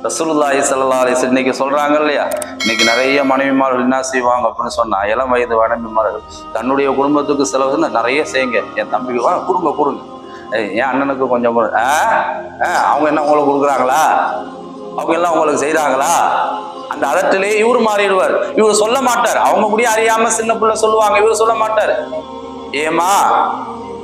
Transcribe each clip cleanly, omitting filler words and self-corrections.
ரசூலுல்லாஹி ஸல்லல்லாஹு அலைஹி வஸல்லம் இன்னைக்கு சொல்றாங்க இல்லையா, இன்னைக்கு நிறைய மனைவிமார்கள் என்ன செய்வாங்க அப்படின்னு சொன்னா, இளம் வயது மனைவிமார்கள் தன்னுடைய குடும்பத்துக்கு செலவு நிறைய செய்யுங்க, என் தம்பிக்கு கொடுங்க, என் அண்ணனுக்கு கொஞ்சம் அவங்க என்ன உங்களுக்கு கொடுக்குறாங்களா, அவங்க எல்லாம் உங்களுக்கு செய்றாங்களா, அந்த அதட்டிலே இவரு மாறிடுவார். இவரு சொல்ல மாட்டார், அவங்க கூட அறியாம சின்ன பிள்ளை சொல்லுவாங்க, இவரு சொல்ல மாட்டார். ஏமா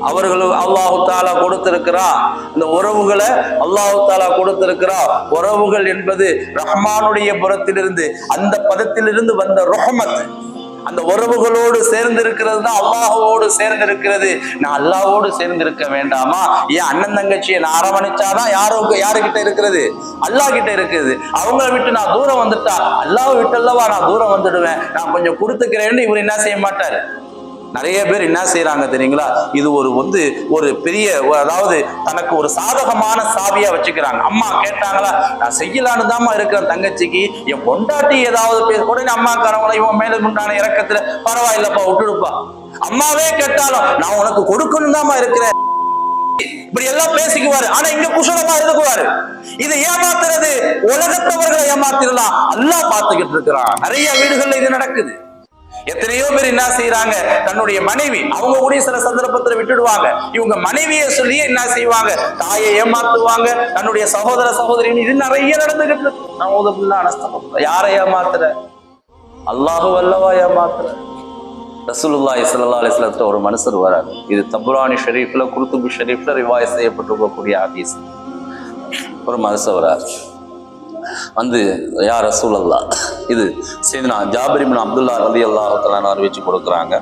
அவர்கள் அல்லாஹு தாலா கொடுத்திருக்கிறா இந்த உறவுகளை, அல்லாஹு தாலா கொடுத்திருக்கிறா உறவுகள் என்பது ரஹ்மானுடைய புறத்திலிருந்து, அந்த பதத்திலிருந்து வந்த ரஹ்மத். அந்த உறவுகளோடு சேர்ந்து இருக்கிறது தான் அல்லாஹோடு சேர்ந்து இருக்கிறது. நான் அல்லாஹோடு சேர்ந்து இருக்க வேண்டாமா? ஏன் அண்ணன் தங்கச்சியை நான் அரவணைச்சாதான் யாருக்கிட்ட இருக்கிறது? அல்லாஹ் கிட்ட இருக்குது. அவங்கள விட்டு நான் தூரம் வந்துட்டா, அல்லாஹ் விட்டு அல்லவா நான் தூரம் வந்துடுவேன், நான் கொஞ்சம் கொடுத்துக்கிறேன்னு இவர் என்ன செய்ய மாட்டாரு. நிறைய பேர் என்ன செய்யறாங்க தெரியுங்களா, இது ஒரு பெரிய, அதாவது தனக்கு ஒரு சாதகமான சாவியா வச்சுக்கிறாங்க. அம்மா கேட்டாங்களா, நான் செய்யலான்னு தான்மா இருக்கிறேன் தங்கச்சிக்கு, என் பொண்டாட்டி ஏதாவது உடனே அம்மாக்காரவங்கள இவன் மேல உண்டான இறக்கத்துல பரவாயில்லப்பா விட்டுடுப்பா, அம்மாவே கேட்டாலும் நான் உனக்கு கொடுக்கணும் தான்மா இருக்கிறேன், இப்படி எல்லாம் பேசிக்குவாரு. ஆனா இங்க குஷலமா இருக்குவாரு. இது ஏமாத்துறது, உலகத்தவர்களை ஏமாத்திரலாம், அல்லாஹ் பார்த்துக்கிட்டு இருக்கிறான். நிறைய வீடுகள்ல இது நடக்குது. எத்தனையோ பேர் என்ன செய்யறாங்க, தன்னுடைய மனைவி அவங்க கூட சில சந்தர்ப்பத்தில் விட்டுடுவாங்க, இவங்க மனைவியை சொல்லி என்ன செய்வாங்க, தாயை ஏமாத்துவாங்க, தன்னுடைய சகோதர சகோதரி. இது நிறைய நடந்துகிட்டு இருக்கு. யாரை ஏமாத்துற? அல்லாஹு அல்லவா ஏமாத்துற. ரசூலுல்லாஹி ஸல்லல்லாஹு அலைஹி வஸல்லம் ஒரு மனுஷர் வராரு. இது தபுரானி ஷரீஃப்ல, குர்துபி ஷரீஃப்ல ரிவாயத் செய்யப்பட்டிருக்கக்கூடிய ஹதீஸ். ஒரு மனுஷர் வராரு, யா ரசூலல்லாஹ், இது சையதுனா ஜாபிர் இப்னு அப்துல்லா ரலியல்லாஹு தஆலா அறிவிச்சு கொடுக்குறாங்க.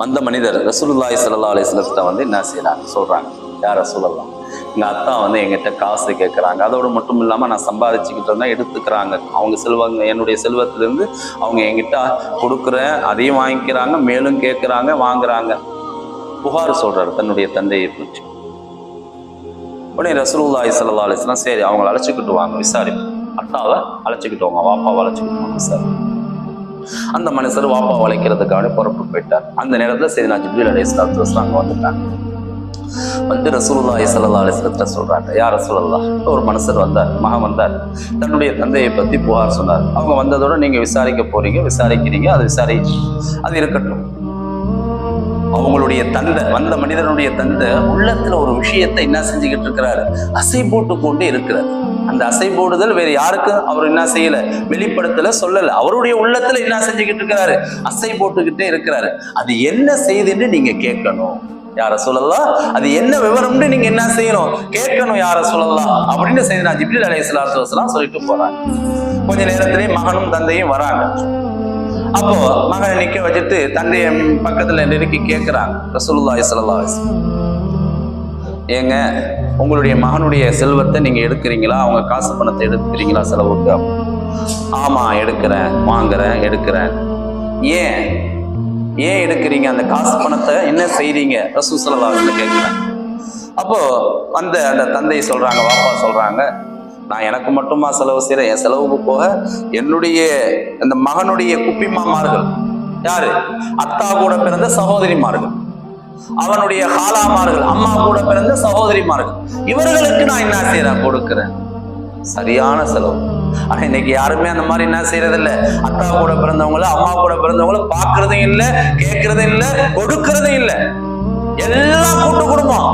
அந்த மனிதர் ரசூலுல்லாஹி ஸல்லல்லாஹு அலைஹி வஸல்லம் என்ன செய்யறாங்க சொல்றாங்க, யா ரசூலல்லாஹ், எங்க அத்தா எங்கிட்ட காசு கேட்கறாங்க, அதோடு மட்டும் இல்லாம நான் சம்பாதிச்சுக்கிட்டு இருந்தா எடுத்துக்கிறாங்க, அவங்க செல்வாங்க, என்னுடைய செல்வத்திலிருந்து அவங்க என்கிட்ட கொடுக்குறேன், அதையும் வாங்கிக்கிறாங்க, மேலும் கேட்கறாங்க, வாங்குறாங்க. புகார் சொல்றாரு தன்னுடைய தந்தையை பற்றி. உடனே ரசூலுல்லாஹி ஸல்லல்லாஹு அலைஹி வஸல்லம் சரி அவங்களை அழைச்சிக்கிட்டு வாங்க விசாரிப்பு, அத்தாவை அழைச்சிக்கிட்டு வாங்க, வாப்பாவை அழைச்சிக்கிட்டு வாங்க விசாரி. அந்த மனுஷர் வாப்பா வளைக்கிறதுக்காக புறப்பட்டு போயிட்டார். அந்த நேரத்துல சையதுனா ஜிப்ரீல் அலைஹிஸ்ஸலாத்து வஸலாம் வந்துட்டாங்க. ரசூலுல்லாஹி ஸல்லல்லாஹு அலைஹி வஸல்லம் சொல்றாங்க, யா ரசூலல்லாஹ், ஒரு மனுஷர் வந்தார், மகன் வந்தார், தன்னுடைய தந்தையை பத்தி புகார் சொன்னார். அவங்க வந்ததோட நீங்க விசாரிக்க போறீங்க, விசாரிக்கிறீங்க, அது இருக்கட்டும். அவங்களுடைய தந்தை, வந்த மனிதனுடைய தந்தை உள்ளத்துல ஒரு விஷயத்தை என்ன செஞ்சுக்கிட்டு இருக்கிறாரு, அசை போட்டு கொண்டு இருக்கிறார். அந்த அசை போடுதல் வேற யாருக்கும் அவர் என்ன செய்யல, வெளிப்படுத்தல, சொல்லல. அவருடைய உள்ளத்துல என்ன செஞ்சுக்கிட்டு இருக்கிறாரு, அசை போட்டுக்கிட்டே இருக்கிறாரு. அது என்ன செய்துன்னு நீங்க கேட்கணும் யார சொல்லலாம், அது என்ன விவரம்னு நீங்க என்ன செய்யணும், கேட்கணும் யார சொல்லலாம் அப்படின்னு சையதுனா ஜிப்ரீல் அலைஹிஸ்ஸலாத்து வஸலாம் சொல்லிட்டு போறாங்க. கொஞ்ச நேரத்திலேயே மகனும் தந்தையும் வராங்க. அப்போ மகனை நிக்க வச்சுட்டு தந்தைய பக்கத்துல நெருக்கி கேட்கிறாங்க ரசூலுல்லாஹி ஸல்லல்லாஹு அலைஹி வஸல்லம், ஏங்க உங்களுடைய மகனுடைய செல்வத்தை நீங்க எடுக்கிறீங்களா, அவங்க காசு பணத்தை எடுக்கிறீங்களா செலவுக்கு? ஆமா எடுக்கிறேன், வாங்குறேன், எடுக்கிறேன். ஏன் எடுக்கிறீங்க, அந்த காசு பணத்தை என்ன செய்றீங்க ரசூல் ஸல்லல்லாஹு அலைஹி வஸல்லம் கேட்கிறேன். அப்போ அந்த தந்தை சொல்றாங்க, வாப்பா சொல்றாங்க, நான் எனக்கு மட்டுமா செலவு செய்யறேன், என் செலவுக்கு போக என்னுடைய அந்த மகனுடைய குப்பிமாமார்கள், யாரு, அத்தா கூட பிறந்த சகோதரிமார்கள், அவனுடைய ஹாலாமார்கள், அம்மா கூட பிறந்த சகோதரிமார்கள், இவர்களுக்கு நான் என்ன செய்யறேன், கொடுக்கிறேன். சரியான செலவு. ஆனா இன்னைக்கு யாருமே அந்த மாதிரி என்ன செய்யறது இல்ல. அத்தா கூட பிறந்தவங்கள, அம்மா கூட பிறந்தவங்கள பாக்குறதும் இல்ல, கேட்கறதும் இல்ல, கொடுக்கறதும் இல்ல. எல்லாம் கூட்டு குடும்பம்.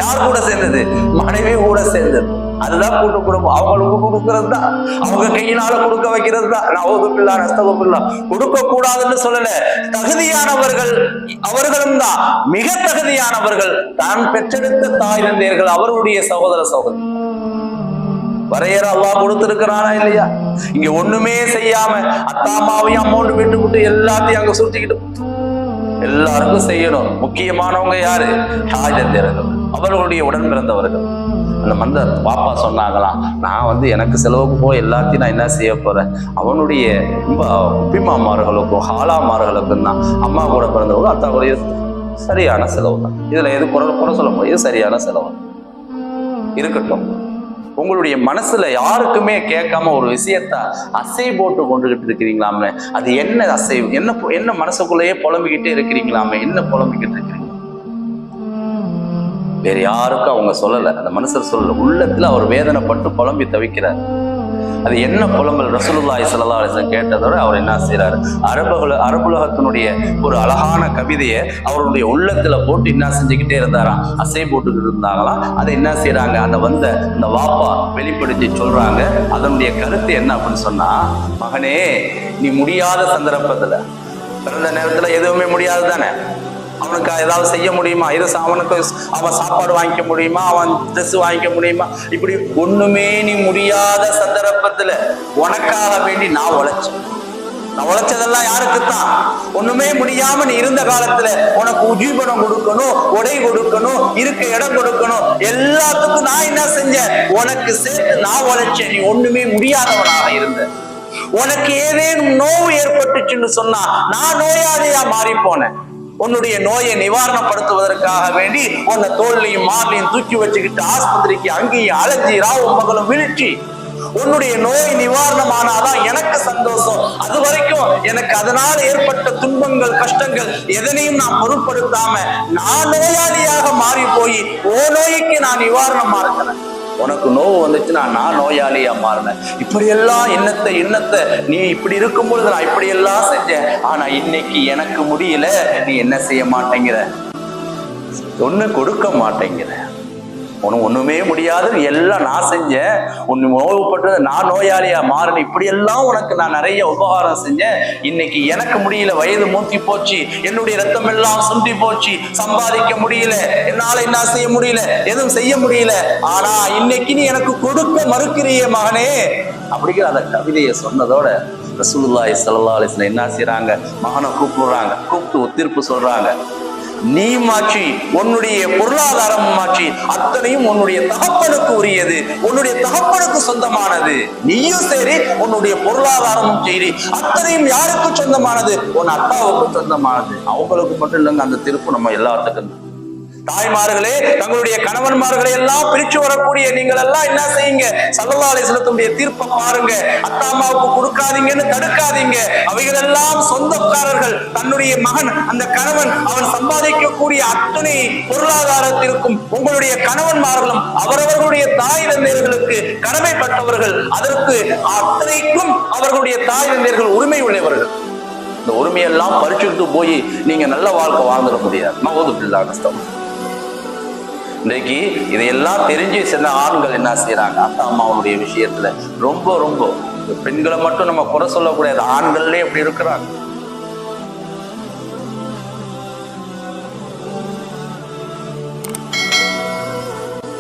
யார் கூட சேர்ந்தது? மனைவி கூட சேர்ந்தது. அதுதான் கூட்டு குடும்பம். அவங்களுக்கு கொடுக்கறது தான், அவங்க கையினால கொடுக்க வைக்கிறது தான். நவுதுபில்லா நஸ்தகுபில்லா. கொடுக்க கூடாதுன்னு சொல்லல, தகுதியானவர்கள் அவர்களும் தான், மிக தகுதியானவர்கள் தான் பெற்றெடுத்த தாய் தந்தையர்கள், அவருடைய சகோதர சகோதரி. வரையற அல்லாஹ் கொடுத்திருக்கிறானா இல்லையா? இங்க ஒண்ணுமே செய்யாம அத்தாமாவையும் அமௌண்ட் விட்டு விட்டு எல்லாத்தையும் அங்க சுட்டிக்கிட்டு எல்லாருக்கும் செய்யணும். முக்கியமானவங்க யாரு? ஹாஜந்தேர்கள், அவர்களுடைய உடன் பிறந்தவர்கள். அந்த மந்தர் பாப்பா சொன்னாங்களாம், நான் எனக்கு செலவுக்கு போய் எல்லாத்தையும் நான் என்ன செய்ய போறேன், அவனுடைய உப்பிமாமார்களுக்கும் ஹாலாமார்களுக்கும் தான், அம்மா கூட பிறந்தவங்க அத்தா கூட. சரியான செலவு தான். இதுல எது குறை சொல்ல முடியும்? சரியான செலவு இருக்கட்டும். உங்களுடைய மனசுல யாருக்குமே கேட்காம ஒரு விஷயத்த அசை போட்டு கொண்டுகிட்டு இருக்கிறீங்களாமே, அது என்ன அசை, என்ன மனசுக்குள்ளேயே புலம்பிக்கிட்டே இருக்கிறீங்களாமே, என்ன புலம்பிக்கிட்டு இருக்கிறீங்க? வேற யாருக்கும் அவங்க சொல்லலை, அந்த மனுஷர் சொல்லல. உள்ளத்துல அவர் வேதனைப்பட்டு புலம்பி தவிக்கிறார். அது என்ன புலம்பல்? ரசூலுல்லாஹி ஸல்லல்லாஹு அலைஹி வஸல்லம் கேட்டதோட அவர் என்ன செய்யறாரு, அரபுலகத்தினுடைய ஒரு அழகான கவிதையை அவருடைய உள்ளத்துல போட்டு என்ன செஞ்சுக்கிட்டே இருந்தாராம், அசை போட்டுக்கிட்டு இருந்தாங்களாம். அதை என்ன செய்யறாங்க, அந்த வாப்பா வெளிப்படுத்தி சொல்றாங்க. அதனுடைய கருத்து என்ன அப்படின்னு சொன்னா, மகனே, நீ முடியாத சந்தர்ப்பத்துல, பிறந்த நேரத்துல எதுவுமே முடியாது தானே, அவனுக்கு ஏதாவது செய்ய முடியுமா, அவனுக்கு அவன் சாப்பாடு வாங்கிக்க முடியுமா, அவன் ட்ரெஸ் வாங்கிக்க முடியுமா, இப்படி ஒண்ணுமே நீ முடியாத சந்தர்ப்பத்துல உனக்காக வேண்டி நான் உழைச்சதெல்லாம் யாருக்குத்தான்? ஒண்ணுமே முடியாம நீ இருந்த காலத்துல உனக்கு உஜீவனம் கொடுக்கணும், உடை கொடுக்கணும், இருக்க இடம் கொடுக்கணும், எல்லாத்துக்கும் நான் என்ன செஞ்சேன், உனக்கு சேர்த்து நான் உழைச்சேன். நீ ஒண்ணுமே முடியாதவனாக இருந்த. உனக்கு ஏதேனும் நோவு ஏற்பட்டுச்சுன்னு சொன்னா நான் நோயாளியா மாறி போனேன். உன்னுடைய நோயை நிவாரணப்படுத்துவதற்காக வேண்டி உன்னை தோல்லையும் மார்லையும் தூக்கி வச்சுக்கிட்டு ஆஸ்பத்திரிக்கு அங்கேயும் அலைஞ்சி ராவும் பகலும் விழிச்சு உன்னுடைய நோய் நிவாரணமானாதான் எனக்கு சந்தோஷம். அது வரைக்கும் எனக்கு அதனால் ஏற்பட்ட துன்பங்கள் கஷ்டங்கள் எதனையும் நான் பொருட்படுத்தாம நான் நோயாளியாக மாறி போய் ஓ நோய்க்கு நான் நிவாரணமா இருக்கிறேன். உனக்கு நோவு வந்துச்சுன்னா நான் நோயாளியா மாறினேன். இப்படியெல்லாம் எண்ணத்தை நீ இப்படி இருக்கும்பொழுது நான் இப்படியெல்லாம் செஞ்சேன். ஆனா இன்னைக்கு எனக்கு முடியல, நீ என்ன செய்ய மாட்டேங்கிற, ஒண்ணு கொடுக்க மாட்டேங்கிற, உனக்கு ஒண்ணுமே முடியாது, எல்லாம் நான் செஞ்சேன், ஒன்னு நோவுப்பட்டது நான் நோயாளியா மாறின, இப்படி எல்லாம் உனக்கு நான் நிறைய உபகாரம் செஞ்சேன். இன்னைக்கு எனக்கு முடியல, வயது மூத்தி போச்சு, என்னுடைய ரத்தம் எல்லாம் சுண்டி போச்சு, சம்பாதிக்க முடியல, என்னால என்ன செய்ய முடியல, எதுவும் செய்ய முடியல. ஆனா இன்னைக்கு நீ எனக்கு கொடுக்க மறுக்கிறியே மகனே அப்படிங்கிற அந்த கவிதையை சொன்னதோட ரசூலுல்லாஹி ஸல்லல்லாஹு அலைஹி வஸல்லம் என்ன செய்யறாங்க, மகனை கூப்பிட்டு ஒத்திருப்பு சொல்றாங்க. நீ மாற்றி உன்னுடைய பொருளாதாரம் மாற்றி அத்தனையும் உன்னுடைய தகப்பனுக்கு உரியது, உன்னுடைய தகப்பனுக்கு சொந்தமானது. நீயும் சரி, உன்னுடைய பொருளாதாரமும் சரி, அத்தனையும் யாருக்கு சொந்தமானது, உன் அத்தாவுக்கு சொந்தமானது. அவங்களுக்கு மட்டும் இல்லைங்க அந்த திருப்பு, நம்ம எல்லாத்துக்கும். தாய்மார்களே, தங்களுடைய கணவன்மார்களை எல்லாம் பிரிச்சு வரக்கூடிய நீங்கள் எல்லாம் என்ன செய்யுங்க, ஸல்லல்லாஹு அலைஹி வஸல்லமுடைய தீர்ப்பை பாருங்க. அத்தா அம்மாவுக்கு கொடுக்காதீங்கன்னு தடுக்காதீங்க. அவைகள் எல்லாம் சொந்தக்காரர்கள். தன்னுடைய மகன், அந்த கணவன், அவன் சம்பாதிக்கக்கூடிய அத்தனை பொருளாதாரத்திற்கும் உங்களுடைய கணவன்மார்களும் அவரவர்களுடைய தாய் தந்தையர்களுக்கு கடமைப்பட்டவர்கள். அதற்கு அத்தனைக்கும் அவர்களுடைய தாய் தந்தையர்கள் உரிமை உள்ளவர்கள். இந்த உரிமையெல்லாம் பறிச்சுட்டு போய் நீங்க நல்ல வாழ்க்கை வாழ்ந்துட முடியாது. நவுதுபில்லா கஷ்டம். இன்றைக்கு இதையெல்லாம் தெரிஞ்சு சில ஆண்கள் என்ன செய்யறாங்க, அத்தா அம்மாவுடைய விஷயத்துல ரொம்ப பெண்களை மட்டும் நம்ம குறை சொல்லக்கூடாது, ஆண்கள்லயே எப்படி இருக்கிறாங்க.